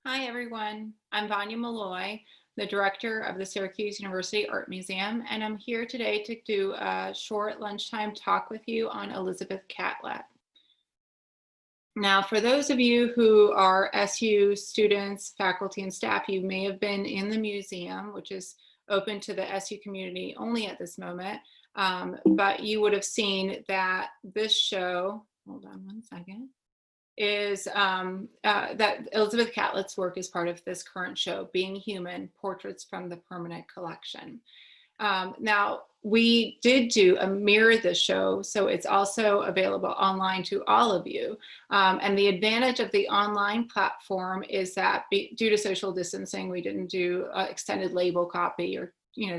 Hi, everyone. I'm Vanya Malloy, the director of the Syracuse University Art Museum, and I'm here today to do a short lunchtime talk with you on Elizabeth Catlett. Now, for those of you who are SU students, faculty, and staff, you may have been in the museum, which is open to the SU community only at this moment, but you would have seen that this show, hold on one second, is that Elizabeth Catlett's work is part of this current show, Being Human, Portraits from the Permanent Collection. Now, we did do a Mirror this show, so it's also available online to all of you. And the advantage of the online platform is that due to social distancing, we didn't do extended label copy or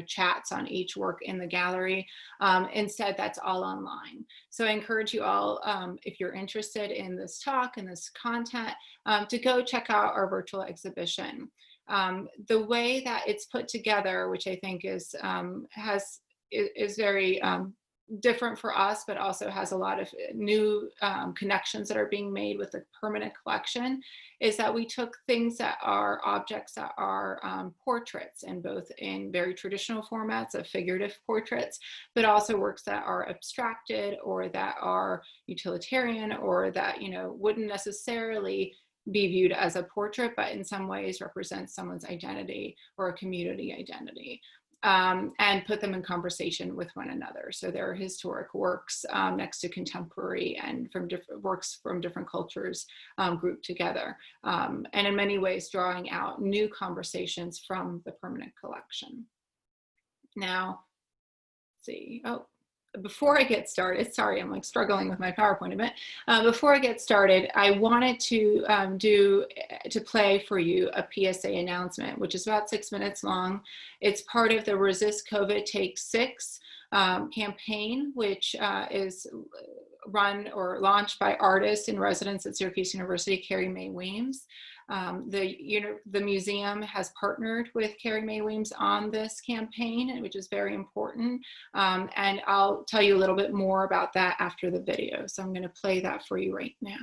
chats on each work in the gallery. Instead, that's all online. So I encourage you all, if you're interested in this talk and this content, to go check out our virtual exhibition. The way that it's put together, which I think is very different for us, but also has a lot of new connections that are being made with the permanent collection, is that we took things that are objects that are portraits, and both in very traditional formats of figurative portraits, but also works that are abstracted or that are utilitarian or that wouldn't necessarily be viewed as a portrait, but in some ways represents someone's identity or a community identity. And put them in conversation with one another. So there are historic works next to contemporary and from different works from different cultures grouped together. And in many ways drawing out new conversations from the permanent collection. Now, let's see, before I get started, sorry, I'm like struggling with my PowerPoint a bit. Before I get started, I wanted to play for you a PSA announcement, which is about 6 minutes long. It's part of the Resist COVID Take 6 campaign, which is run or launched by artists in residence at Syracuse University, Carrie Mae Weems. The museum has partnered with Carrie Mae Weems on this campaign, which is very important. And I'll tell you a little bit more about that after the video. So I'm going to play that for you right now.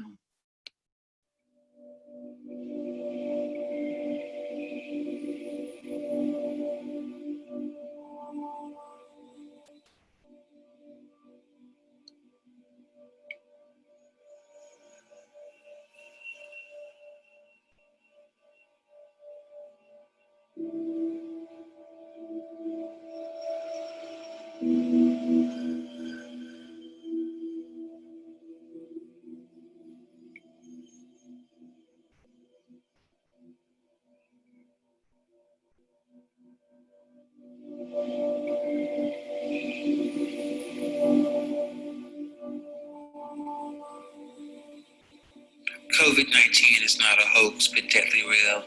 COVID-19 is not a hoax, but deadly real.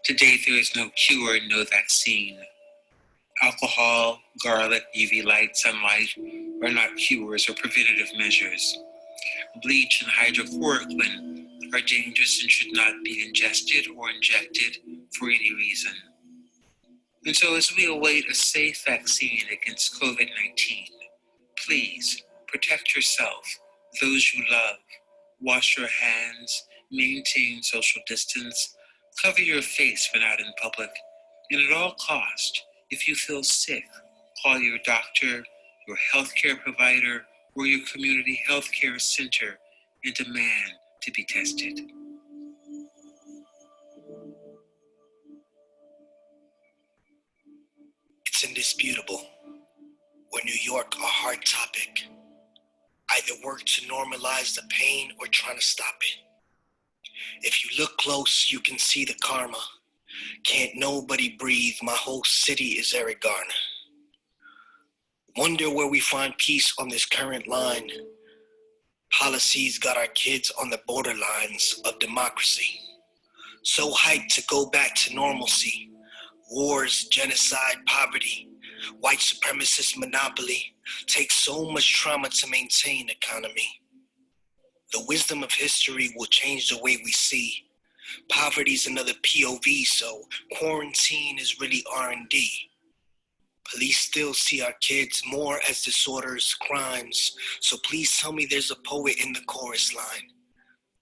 To date, there is no cure and no vaccine. Alcohol, garlic, UV light, sunlight are not cures or preventative measures. Bleach and hydrochloroquine are dangerous and should not be ingested or injected for any reason. And so as we await a safe vaccine against COVID-19, please protect yourself, those you love, wash your hands, maintain social distance, cover your face when out in public, and at all costs, if you feel sick, call your doctor, your healthcare provider, or your community healthcare center and demand to be tested. It's indisputable. We're New York, a hard topic. Either work to normalize the pain or trying to stop it. If you look close, you can see the karma. Can't nobody breathe, my whole city is Eric Garner. Wonder where we find peace on this current line. Policies got our kids on the borderlines of democracy. So hyped to go back to normalcy. Wars, genocide, poverty, white supremacist monopoly takes so much trauma to maintain economy. The wisdom of history will change the way we see. Poverty's another POV, so quarantine is really R&D. Police still see our kids more as disorders, crimes, so please tell me there's a poet in the chorus line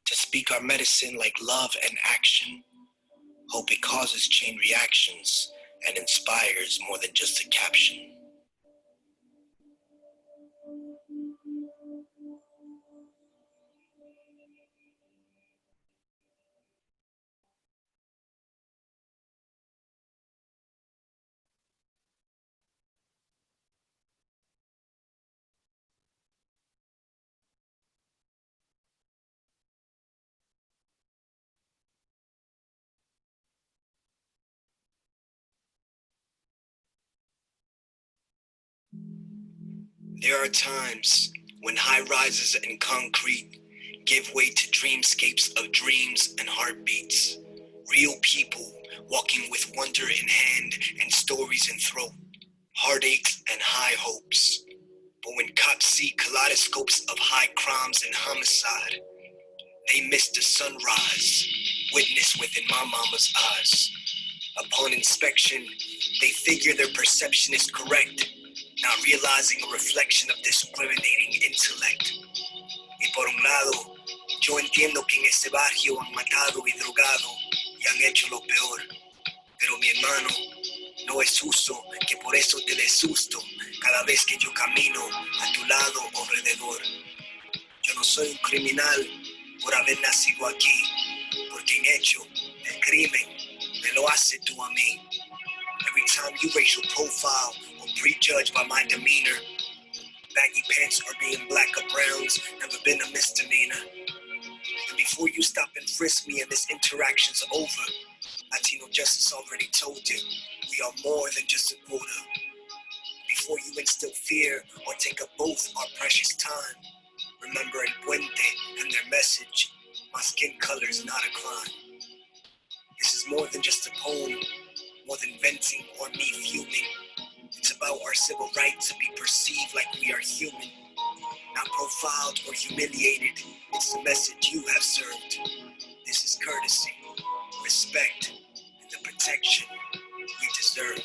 to speak our medicine like love and action. Hope it causes chain reactions and inspires more than just a caption. There are times when high rises and concrete give way to dreamscapes of dreams and heartbeats. Real people walking with wonder in hand and stories in throat, heartaches and high hopes. But when cops see kaleidoscopes of high crimes and homicide, they miss the sunrise, witness within my mama's eyes. Upon inspection, they figure their perception is correct, not realizing a reflection of discriminating intellect. Y por un lado, yo entiendo que en ese barrio han matado y drogado y han hecho lo peor. Pero mi hermano, no es justo que por eso te des susto cada vez que yo camino a tu lado o alrededor. Yo no soy un criminal por haber nacido aquí, porque en hecho el crimen me lo hace tú a mí. Every time you racial profile or prejudge by my demeanor, baggy pants or being black or browns, never been a misdemeanor. And before you stop and frisk me and this interaction's over, Latino justice already told you, we are more than just a quota. Before you instill fear or take up both our precious time, remember El Puente and their message, my skin color's not a crime. This is more than just a poem, more than venting or me fuming. It's about our civil right to be perceived like we are human, not profiled or humiliated. It's the message you have served. This is courtesy, respect, and the protection we deserve.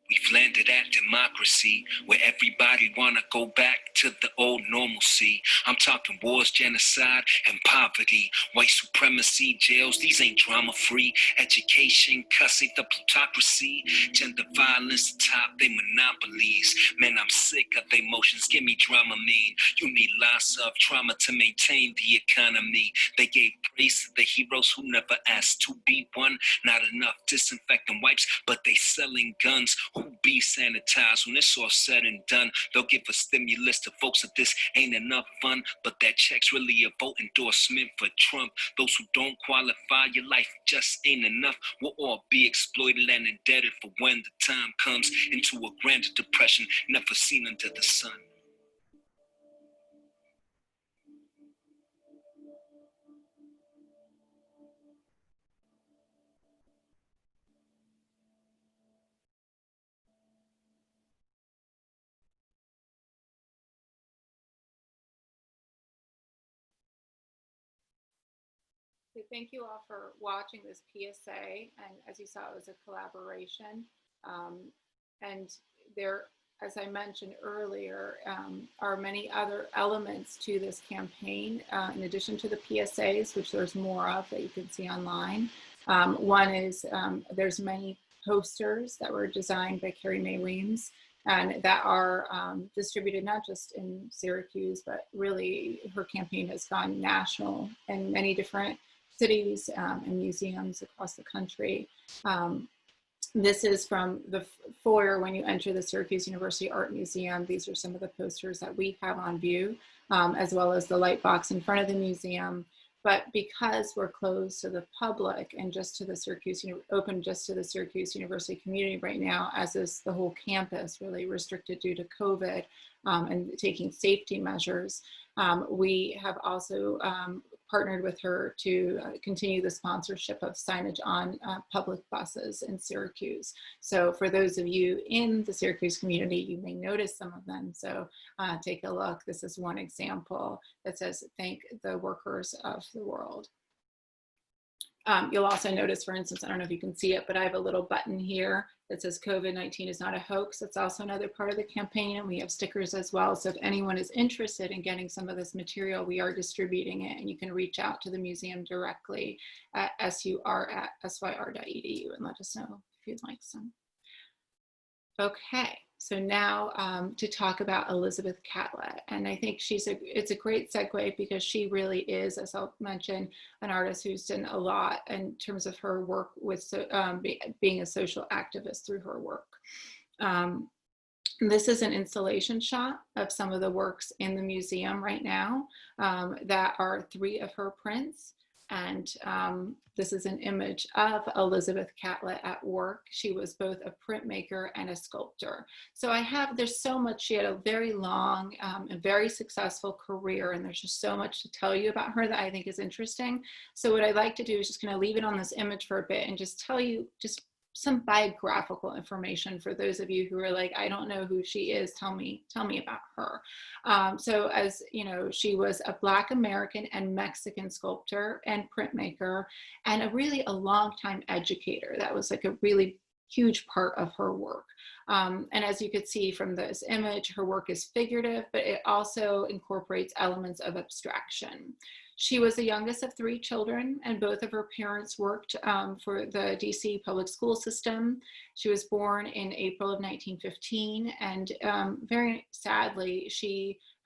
We've landed at democracy, where everybody wanna go back to the old normalcy. I'm talking wars, genocide, and poverty. White supremacy, jails, these ain't drama-free. Education, cussing, the plutocracy. Gender violence, top, they monopolies. Man, I'm sick of the emotions, give me drama mean. You need lots of trauma to maintain the economy. They gave praise to the heroes who never asked to be one. Not enough disinfectant wipes, but they selling guns. Who be sanitized when it's all said and done? They'll give a stimulus to folks if this ain't enough fun, but that check's really a vote endorsement for Trump. Those who don't qualify, your life just ain't enough. We'll all be exploited and indebted for when the time comes into a grander depression never seen under the sun. So thank you all for watching this PSA, and as you saw, it was a collaboration. And there, as I mentioned earlier, are many other elements to this campaign, in addition to the PSAs, which there's more of that you can see online. One is there's many posters that were designed by Carrie Mae Weems and that are distributed not just in Syracuse, but really her campaign has gone national in many different cities and museums across the country. This is from the foyer when you enter the Syracuse University Art Museum. These are some of the posters that we have on view, as well as the light box in front of the museum. But because we're closed to the public and just to the Syracuse, open just to the Syracuse University community right now, as is the whole campus, really restricted due to COVID and taking safety measures, we have also partnered with her to continue the sponsorship of signage on public buses in Syracuse. So for those of you in the Syracuse community, you may notice some of them. So take a look. This is one example that says, "Thank the workers of the world." You'll also notice, for instance, I don't know if you can see it, but I have a little button here that says COVID-19 is not a hoax. That's also another part of the campaign, and we have stickers as well. So if anyone is interested in getting some of this material, we are distributing it, and you can reach out to the museum directly at sur@syr.edu and let us know if you'd like some. Okay, so now to talk about Elizabeth Catlett, and I think it's a great segue because she really is, as I'll mention, an artist who's done a lot in terms of her work with being a social activist through her work. This is an installation shot of some of the works in the museum right now that are 3 of her prints. And this is an image of Elizabeth Catlett at work. She was both a printmaker and a sculptor. So there's so much, she had a very long and very successful career, and there's just so much to tell you about her that I think is interesting. So what I'd like to do is just kind of leave it on this image for a bit and just tell you just some biographical information for those of you who are like, I don't know who she is, tell me about her. So as you know, she was a Black American and Mexican sculptor and printmaker, and a long-time educator. That was like a really huge part of her work. And as you could see from this image, her work is figurative, but it also incorporates elements of abstraction. She was the youngest of 3 children, and both of her parents worked for the DC public school system. She was born in April of 1915, and very sadly,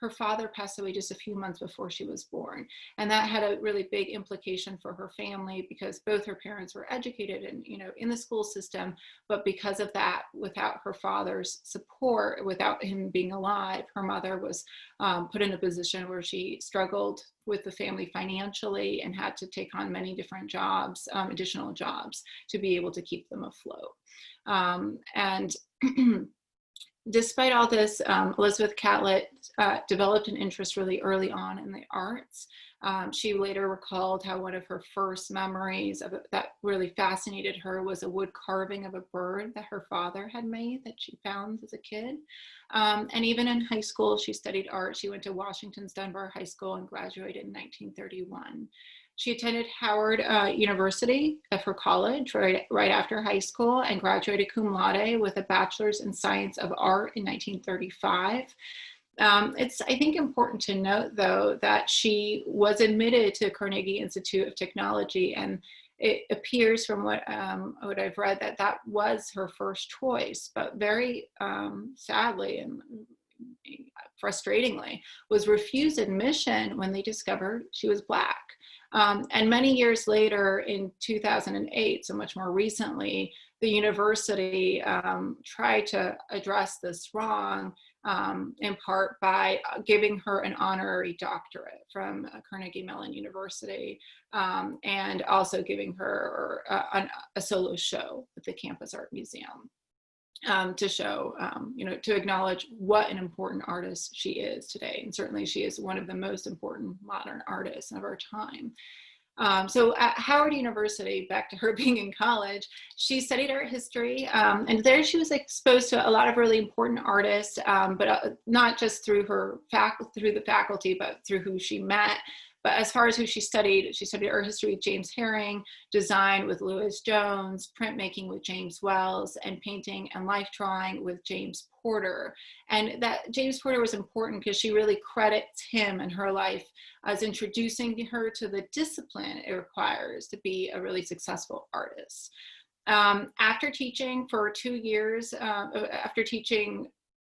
her father passed away just a few months before she was born. And that had a really big implication for her family because both her parents were educated and, in the school system, but because of that, without her father's support, without him being alive, her mother was put in a position where she struggled with the family financially and had to take on many different jobs, additional jobs, to be able to keep them afloat. And despite all this, Elizabeth Catlett developed an interest really early on in the arts. She later recalled how one of her first memories that really fascinated her was a wood carving of a bird that her father had made that she found as a kid. And even in high school, she studied art. She went to Washington's Dunbar High School and graduated in 1931. She attended Howard University for college right after high school and graduated cum laude with a bachelor's in science of art in 1935. It's, I think, important to note, though, that she was admitted to Carnegie Institute of Technology, and it appears from what I've read that was her first choice, but very sadly and frustratingly was refused admission when they discovered she was Black. And many years later, in 2008, so much more recently, the university tried to address this wrong, in part by giving her an honorary doctorate from Carnegie Mellon University, and also giving her a solo show at the Campus Art Museum. To show, to acknowledge what an important artist she is today. And certainly she is one of the most important modern artists of our time. So at Howard University, back to her being in college, she studied art history, and there she was exposed to a lot of really important artists, but not just through the faculty, but through who she met. But as far as who she studied art history with James Herring, design with Lewis Jones, printmaking with James Wells, and painting and life drawing with James Porter. And that James Porter was important because she really credits him and her life as introducing her to the discipline it requires to be a really successful artist. After teaching for 2 years,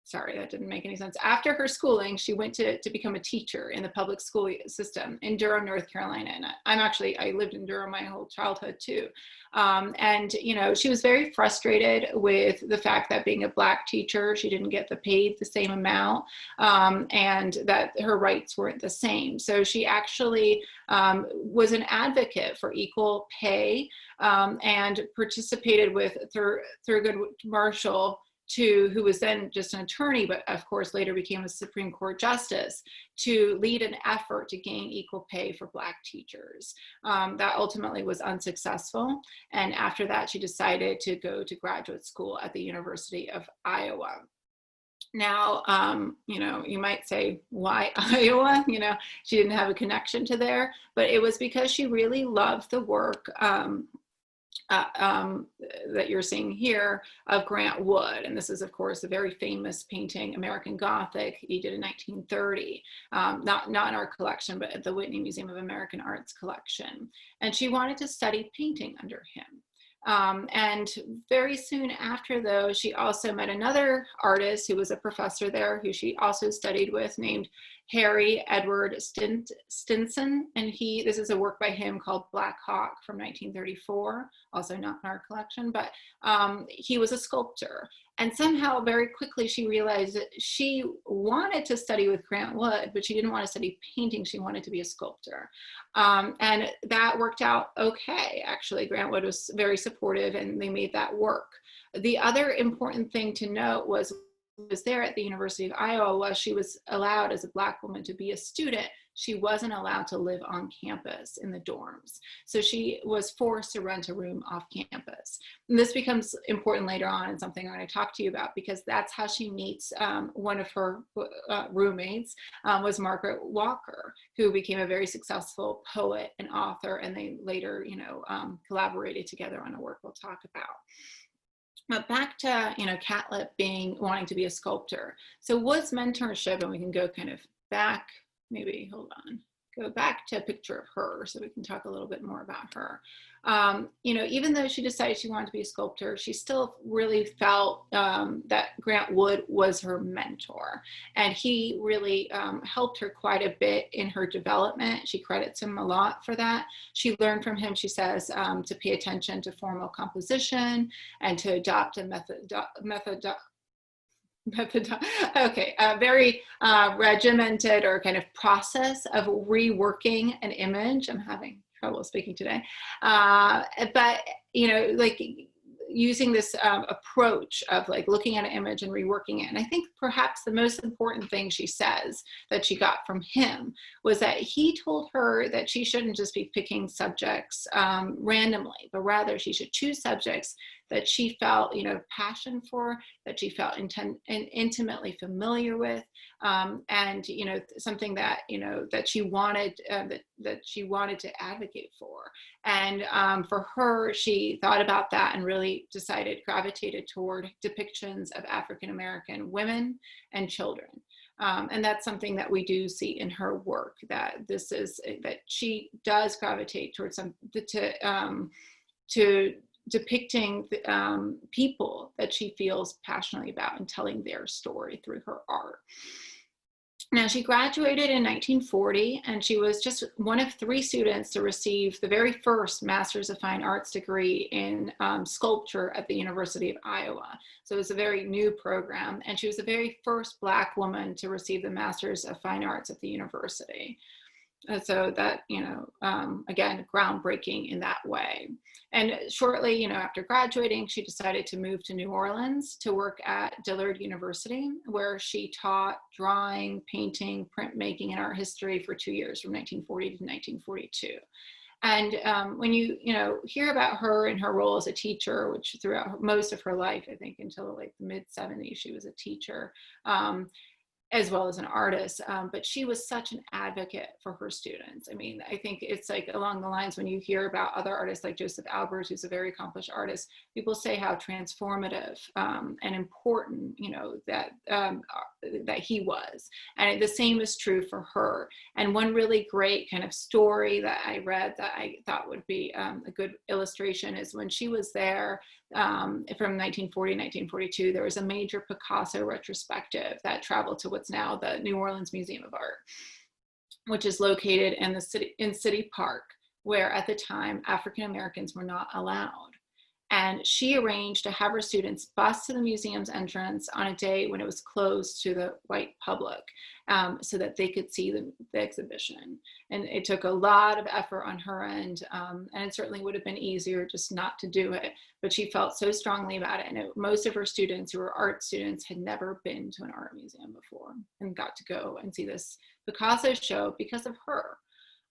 sorry, that didn't make any sense. After her schooling, she went to become a teacher in the public school system in Durham, North Carolina. And I lived in Durham my whole childhood too. And, she was very frustrated with the fact that being a Black teacher, she didn't get paid the same amount, and that her rights weren't the same. So she actually was an advocate for equal pay, and participated with Thurgood Marshall who was then just an attorney, but of course later became a Supreme Court justice, to lead an effort to gain equal pay for Black teachers. That ultimately was unsuccessful. And after that, she decided to go to graduate school at the University of Iowa. Now, you might say, why Iowa? She didn't have a connection to there, but it was because she really loved the work that you're seeing here of Grant Wood. And this is, of course, a very famous painting, American Gothic, he did in 1930, not in our collection, but at the Whitney Museum of American Art's collection. And she wanted to study painting under him. And very soon after, though, she also met another artist who was a professor there, who she also studied with, named Harry Edward Stinson. And this is a work by him called Black Hawk from 1934, also not in our collection, but he was a sculptor. And somehow very quickly she realized that she wanted to study with Grant Wood, but she didn't want to study painting. She wanted to be a sculptor. And that worked out okay. Actually, Grant Wood was very supportive and they made that work. The other important thing to note was there at the University of Iowa was she was allowed as a Black woman to be a student. She wasn't allowed to live on campus in the dorms. So she was forced to rent a room off campus. And this becomes important later on and something I'm going to talk to you about, because that's how she meets one of her roommates was Margaret Walker, who became a very successful poet and author. And they later, collaborated together on a work we'll talk about. But back to, Catlett wanting to be a sculptor. So Wood's mentorship, and we can go kind of back, go back to a picture of her so we can talk a little bit more about her. Even though she decided she wanted to be a sculptor, she still really felt that Grant Wood was her mentor. And he really helped her quite a bit in her development. She credits him a lot for that. She learned from him, she says, to pay attention to formal composition and to adopt a very regimented or kind of process of reworking an image. I'm having trouble speaking today, but using this approach of looking at an image and reworking it. And I think perhaps the most important thing she says that she got from him was that he told her that she shouldn't just be picking subjects randomly, but rather she should choose subjects that she felt, passion for, that she felt intimately familiar with, and something that that she wanted to advocate for. And for her, she thought about that and really gravitated toward depictions of African American women and children. And that's something that we do see in her work, that she does gravitate towards to depicting people that she feels passionately about and telling their story through her art. Now, she graduated in 1940, and she was just one of 3 students to receive the very first Master's of Fine Arts degree in sculpture at the University of Iowa. So it was a very new program, and she was the very first Black woman to receive the Master's of Fine Arts at the university. So that, again, groundbreaking in that way. And shortly, after graduating, she decided to move to New Orleans to work at Dillard University, where she taught drawing, painting, printmaking, and art history for 2 years, from 1940 to 1942. And when you hear about her and her role as a teacher, which throughout most of her life, I think until the mid-70s, she was a teacher, as well as an artist, but she was such an advocate for her students. I mean, I think it's along the lines when you hear about other artists like Joseph Albers, who's a very accomplished artist, people say how transformative and important, that he was. And the same is true for her. And one really great kind of story that I read that I thought would be a good illustration is when she was there from 1940 to 1942, there was a major Picasso retrospective that traveled to what's now the New Orleans Museum of Art, which is located in City Park, where at the time African Americans were not allowed. And she arranged to have her students bus to the museum's entrance on a day when it was closed to the white public, so that they could see the exhibition. And it took a lot of effort on her end, and it certainly would have been easier just not to do it. But she felt so strongly about it. And most of her students who were art students had never been to an art museum before and got to go and see this Picasso show because of her.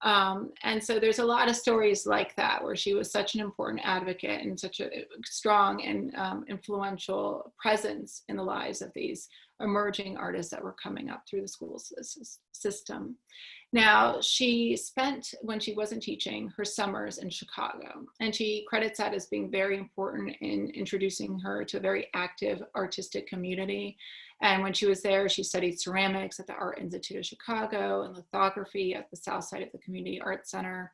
And so there's a lot of stories like that, where she was such an important advocate and such a strong and influential presence in the lives of these emerging artists that were coming up through the school system. Now, she spent, when she wasn't teaching, her summers in Chicago, and she credits that as being very important in introducing her to a very active artistic community. And when she was there, she studied ceramics at the Art Institute of Chicago and lithography at the south side of the Community Arts Center.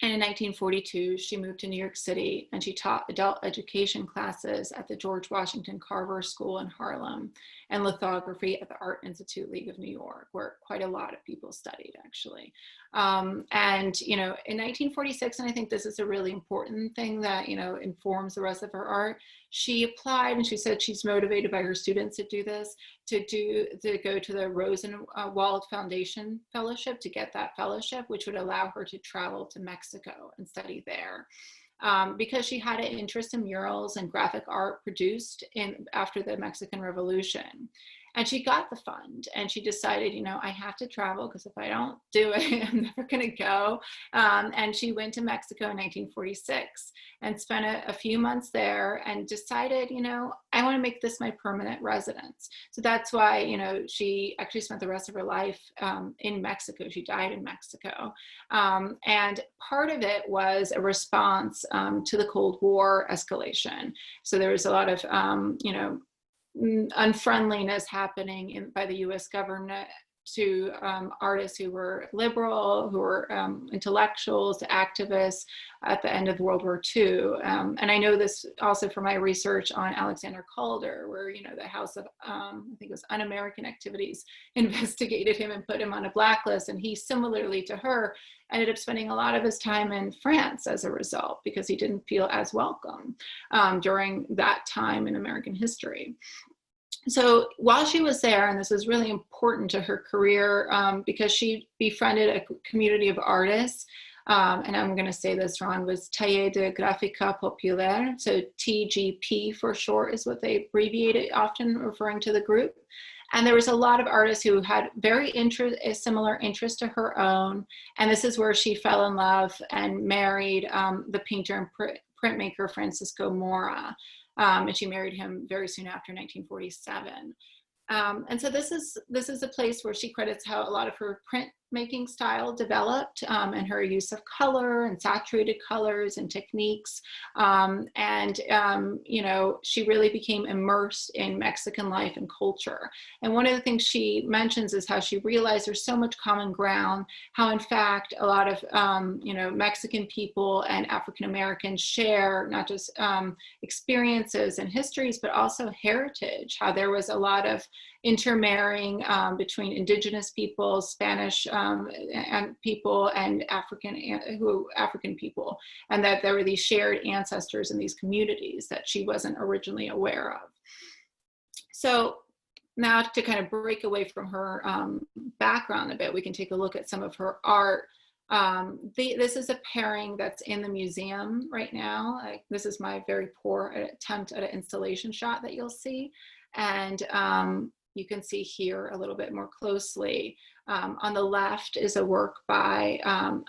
And in 1942, she moved to New York City, and she taught adult education classes at the George Washington Carver School in Harlem and lithography at the Art Institute League of New York, where quite a lot of people studied, actually. And, you know, in 1946, and I think this is a really important thing that, you know, informs the rest of her art, she applied, and she said she's motivated by her students to do this, to go to the Rosenwald Foundation Fellowship, to get that fellowship, which would allow her to travel to Mexico and study there. Because she had an interest in murals and graphic art produced after the Mexican Revolution. And she got the fund, and she decided, you know, I have to travel, because if I don't do it, I'm never going to go. And she went to Mexico in 1946 and spent a few months there, and decided, you know, I want to make this my permanent residence. So that's why, you know, she actually spent the rest of her life in Mexico. She died in Mexico. And part of it was a response to the Cold War escalation. So there was a lot of, you know, unfriendliness happening by the US government to artists who were liberal, who were intellectuals, activists at the end of World War II. And I know this also from my research on Alexander Calder, where, you know, the House of, I think it was Un-American Activities, investigated him and put him on a blacklist. And he, similarly to her, ended up spending a lot of his time in France as a result, because he didn't feel as welcome during that time in American history. So while she was there, and this was really important to her career, because she befriended a community of artists, and I'm going to say this wrong, was Taller de Gráfica Populaire, so TGP for short is what they abbreviate it, often referring to the group. And there was a lot of artists who had a similar interest to her own. And this is where she fell in love and married the painter and printmaker Francisco Mora. And she married him very soon after 1947. And so this is a place where she credits how a lot of her printmaking style developed, and her use of color and saturated colors and techniques. You know, she really became immersed in Mexican life and culture. And one of the things she mentions is how she realized there's so much common ground, how in fact a lot of, you know, Mexican people and African Americans share not just experiences and histories, but also heritage, how there was a lot of intermarrying between indigenous people, Spanish and people, and African people, and that there were these shared ancestors in these communities that she wasn't originally aware of. So now, to kind of break away from her background a bit, we can take a look at some of her art. This is a pairing that's in the museum right now. This is my very poor attempt at an installation shot that you'll see. And you can see here a little bit more closely. On the left is a work by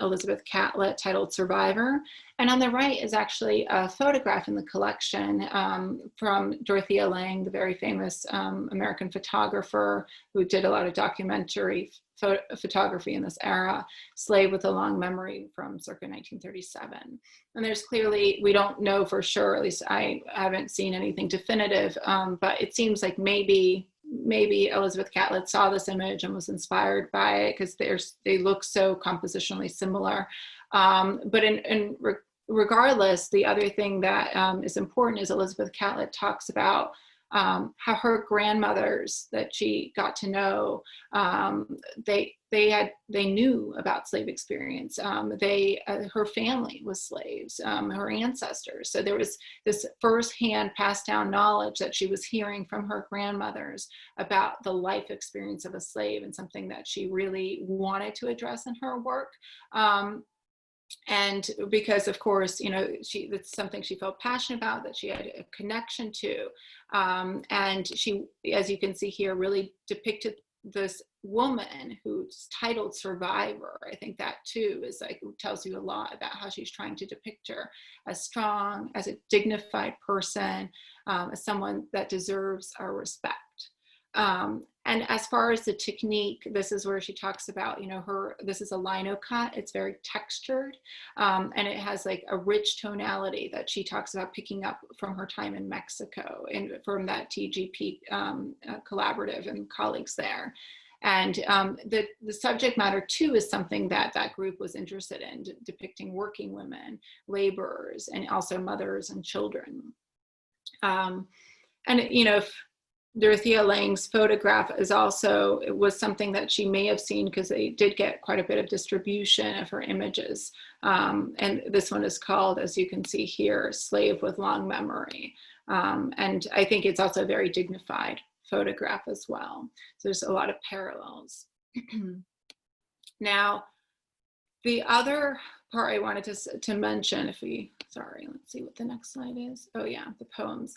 Elizabeth Catlett titled Survivor. And on the right is actually a photograph in the collection from Dorothea Lange, the very famous American photographer who did a lot of documentary photography in this era, Slave with a Long Memory from circa 1937. And there's clearly, we don't know for sure, at least I haven't seen anything definitive, but it seems like maybe Elizabeth Catlett saw this image and was inspired by it, because they look so compositionally similar. But regardless, the other thing that is important is Elizabeth Catlett talks about how her grandmothers that she got to know, they knew about slave experience. Her family was slaves, her ancestors. So there was this firsthand passed down knowledge that she was hearing from her grandmothers about the life experience of a slave, and something that she really wanted to address in her work. And because, of course, that's something she felt passionate about, that she had a connection to. And she, as you can see here, really depicted this woman who's titled Survivor. I think that too is like, tells you a lot about how she's trying to depict her as strong, as a dignified person, as someone that deserves our respect. And as far as the technique, this is where she talks about, this is a lino cut. It's very textured, and it has like a rich tonality that she talks about picking up from her time in Mexico and from that TGP collaborative and colleagues there. And the subject matter too is something that group was interested in, depicting working women, laborers, and also mothers and children. Dorothea Lange's photograph was something that she may have seen, because they did get quite a bit of distribution of her images. And this one is called, as you can see here, Slave with Long Memory. And I think it's also a very dignified photograph as well. So there's a lot of parallels. Now, the other part I wanted to mention, let's see what the next slide is. Oh yeah, the poems.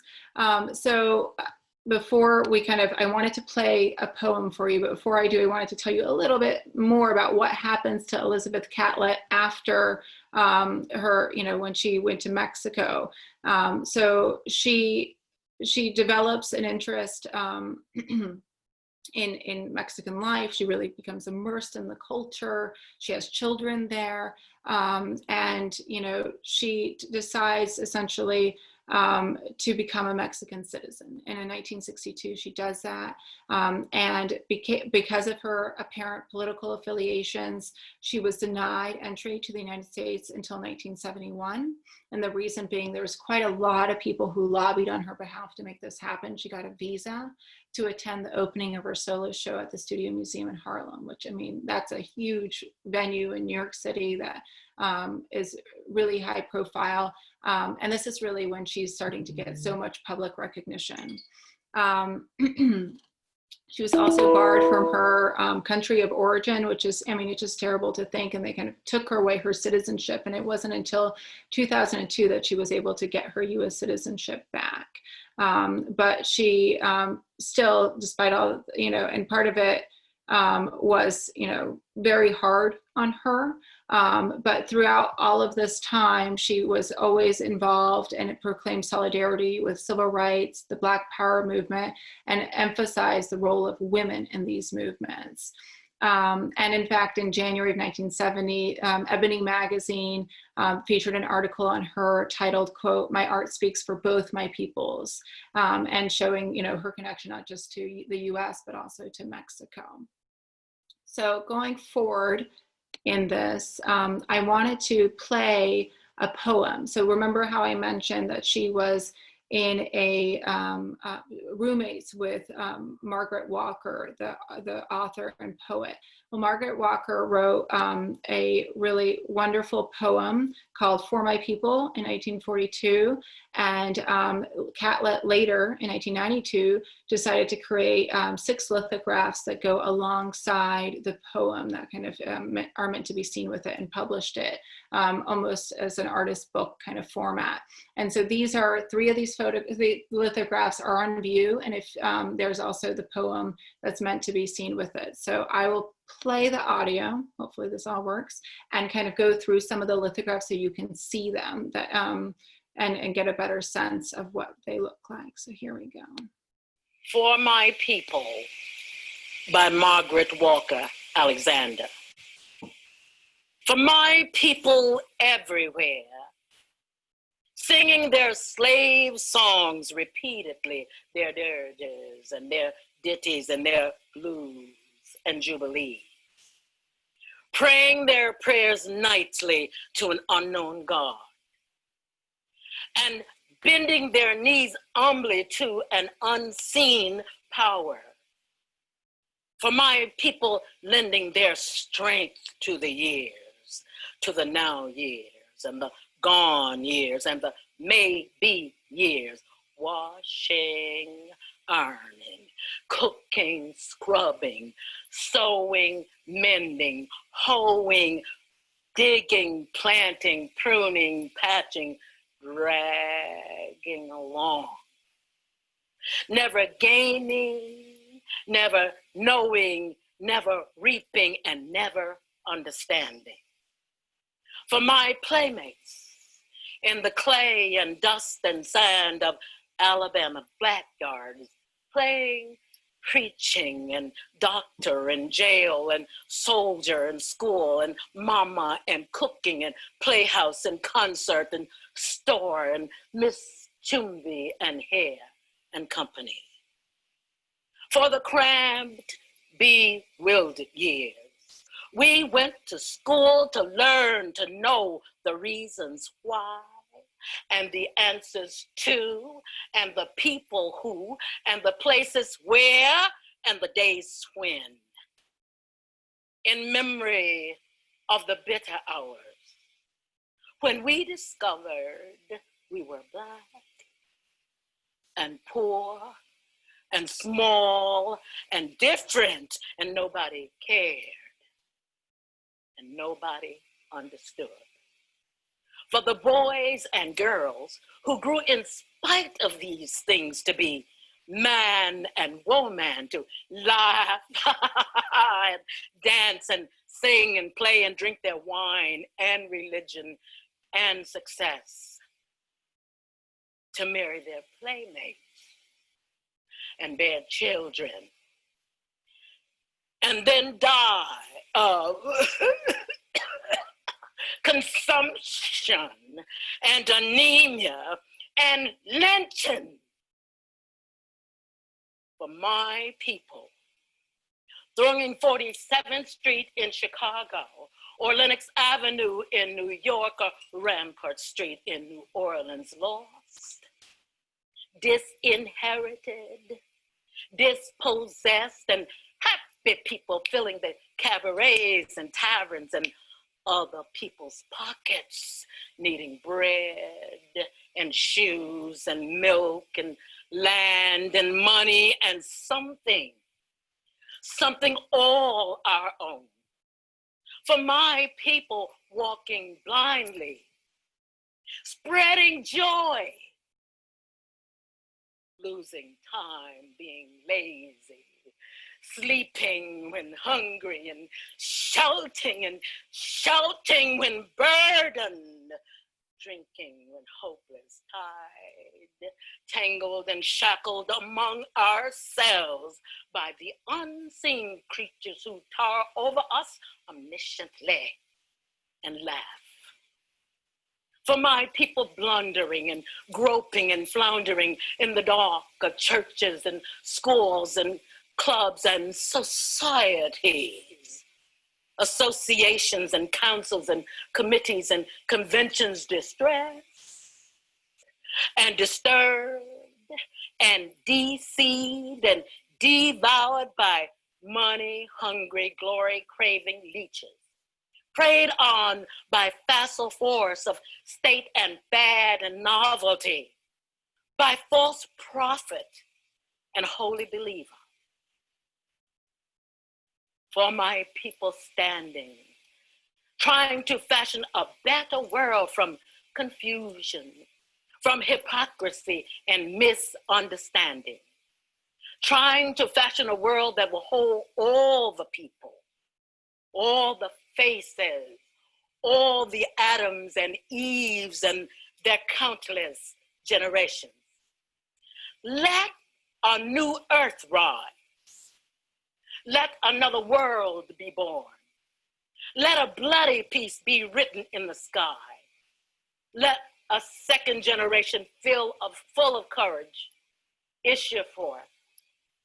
Before we I wanted to play a poem for you, but before I do, I wanted to tell you a little bit more about what happens to Elizabeth Catlett after her, when she went to Mexico. So she develops an interest in Mexican life. She really becomes immersed in the culture. She has children there. And, she decides essentially to become a Mexican citizen. And in 1962, she does that. And because of her apparent political affiliations, she was denied entry to the United States until 1971. And the reason being, there was quite a lot of people who lobbied on her behalf to make this happen. She got a visa to attend the opening of her solo show at the Studio Museum in Harlem, which, I mean, that's a huge venue in New York City that is really high profile. And this is really when she's starting to get so much public recognition. She was also barred from her country of origin, which is, I mean, it's just terrible to think, and they kind of took her away her citizenship. And it wasn't until 2002 that she was able to get her US citizenship back. But she still, despite all, and part of it was, very hard on her. But throughout all of this time, she was always involved and proclaimed solidarity with civil rights, the Black Power movement, and emphasized the role of women in these movements. And in fact, in January of 1970, Ebony magazine featured an article on her titled, quote, "My art speaks for both my peoples," and showing, her connection not just to the US, but also to Mexico. So going forward in this, I wanted to play a poem. So remember how I mentioned that she was in a roommates with Margaret Walker, the author and poet. Well, Margaret Walker wrote a really wonderful poem called "For My People" in 1842, and Catlett later in 1992 decided to create 6 lithographs that go alongside the poem that kind of are meant to be seen with it, and published it almost as an artist book kind of format. And so these are 3 of these the lithographs are on view, and if there's also the poem that's meant to be seen with it. So I will play the audio, hopefully this all works, and kind of go through some of the lithographs so you can see them, that and get a better sense of what they look like. So here we go. For My People by Margaret Walker Alexander. For my people everywhere, singing their slave songs repeatedly, their dirges and their ditties and their blues and jubilees, praying their prayers nightly to an unknown God, and bending their knees humbly to an unseen power. For my people lending their strength to the years, to the now years, and the gone years, and the maybe years, washing, ironing, cooking, scrubbing, sewing, mending, hoeing, digging, planting, pruning, patching, dragging along. Never gaining, never knowing, never reaping, and never understanding. For my playmates in the clay and dust and sand of Alabama backyards, playing, preaching, and doctor, and jail, and soldier, and school, and mama, and cooking, and playhouse, and concert, and store, and Miss Chumby, and hair, and company. For the cramped, bewildered years, we went to school to learn, to know the reasons why, and the answers to, and the people who, and the places where, and the days when. In memory of the bitter hours, when we discovered we were Black and poor and small and different, and nobody cared and nobody understood. For the boys and girls who grew in spite of these things to be man and woman, to laugh and dance and sing and play and drink their wine and religion and success, to marry their playmates and bear children, and then die of consumption and anemia and lynching. For my people, thronging 47th Street in Chicago, or Lenox Avenue in New York, or Rampart Street in New Orleans, lost, disinherited, dispossessed, and happy people filling the cabarets and taverns, and other people's pockets needing bread and shoes and milk and land and money and something all our own. For my people walking blindly, spreading joy, losing time, being lazy, sleeping when hungry, and shouting when burdened, drinking when hopeless, tied, tangled and shackled among ourselves by the unseen creatures who tower over us omnisciently and laugh. For my people blundering and groping and floundering in the dark of churches and schools and clubs and societies, associations and councils and committees and conventions, distressed and disturbed and deceived and devoured by money-hungry, glory-craving leeches, preyed on by facile force of state and fad and novelty, by false prophet and holy believer. For my people standing, trying to fashion a better world from confusion, from hypocrisy and misunderstanding, trying to fashion a world that will hold all the people, all the faces, all the Adams and Eves and their countless generations. Let a new earth rise. Let another world be born. Let a bloody peace be written in the sky. Let a second generation full of courage issue forth.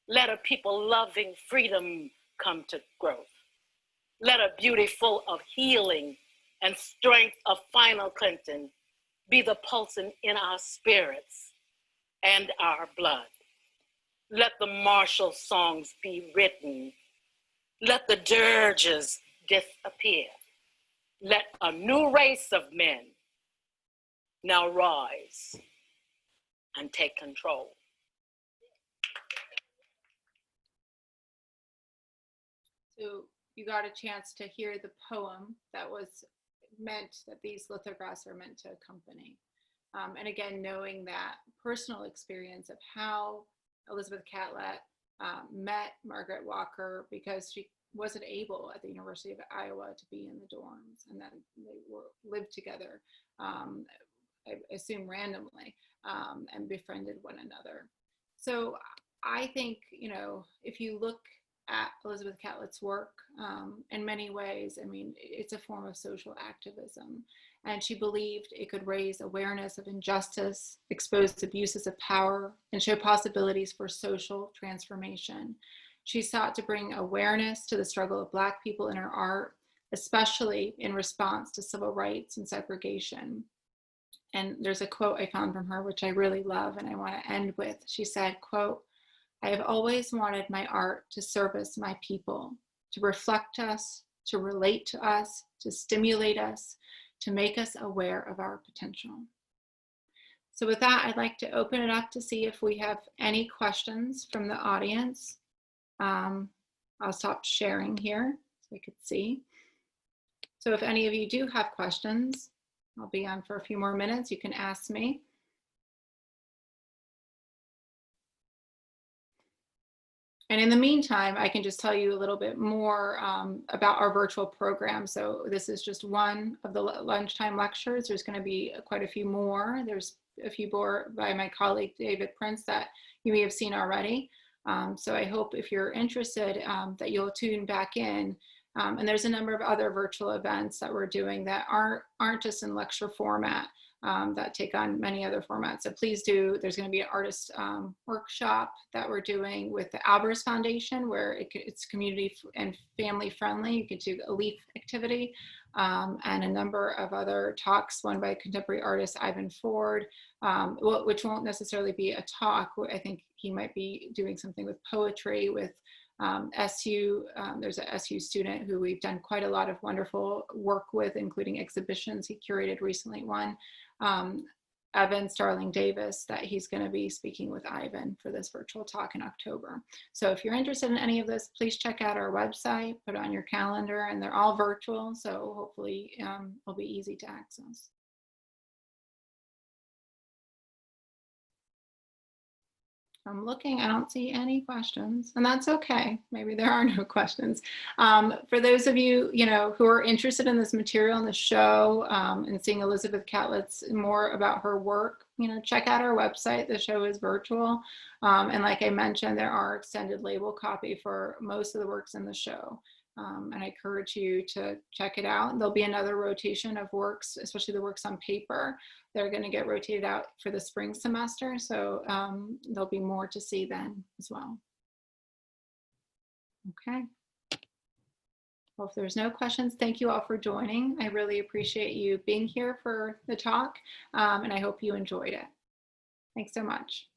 Let a people loving freedom come to growth. Let a beauty full of healing and strength of final cleansing be the pulsing in our spirits and our blood. Let the martial songs be written. Let the dirges disappear. Let a new race of men now rise and take control. So you got a chance to hear the poem that was meant, that these lithographs are meant to accompany. And again, knowing that personal experience of how Elizabeth Catlett met Margaret Walker, because she wasn't able at the University of Iowa to be in the dorms, and then they lived together, I assume randomly, and befriended one another. So I think, you know, if you look at Elizabeth Catlett's work, in many ways, I mean, it's a form of social activism. And she believed it could raise awareness of injustice, expose abuses of power, and show possibilities for social transformation. She sought to bring awareness to the struggle of Black people in her art, especially in response to civil rights and segregation. And there's a quote I found from her, which I really love, and I want to end with. She said, quote, "I have always wanted my art to service my people, to reflect us, to relate to us, to stimulate us, to make us aware of our potential." So with that, I'd like to open it up to see if we have any questions from the audience. I'll stop sharing here so I could see. So if any of you do have questions, I'll be on for a few more minutes. You can ask me. And in the meantime, I can just tell you a little bit more about our virtual program. So this is just one of the lunchtime lectures. There's going to be quite a few more. There's a few more by my colleague, David Prince, that you may have seen already. So I hope if you're interested that you'll tune back in. And there's a number of other virtual events that we're doing that aren't just in lecture format, that take on many other formats. So please do. There's going to be an artist workshop that we're doing with the Albers Foundation, where it's community and family friendly. You could do a leaf activity, and a number of other talks, one by contemporary artist Ivan Ford, which won't necessarily be a talk. I think he might be doing something with poetry, with SU. There's a SU student who we've done quite a lot of wonderful work with, including exhibitions. He curated recently one, Evan Starling Davis, that he's going to be speaking with Ivan for this virtual talk in October. So if you're interested in any of this, please check out our website, put it on your calendar, and they're all virtual, so hopefully it'll be easy to access. I'm looking, I don't see any questions, and that's okay. Maybe there are no questions. For those of you, who are interested in this material and the show, and seeing Elizabeth Catlett's more about her work, check out our website. The show is virtual. And like I mentioned, there are extended label copy for most of the works in the show. And I encourage you to check it out. There'll be another rotation of works, especially the works on paper. They're going to get rotated out for the spring semester. So there'll be more to see then as well. Okay. Well, if there's no questions, thank you all for joining. I really appreciate you being here for the talk, and I hope you enjoyed it. Thanks so much.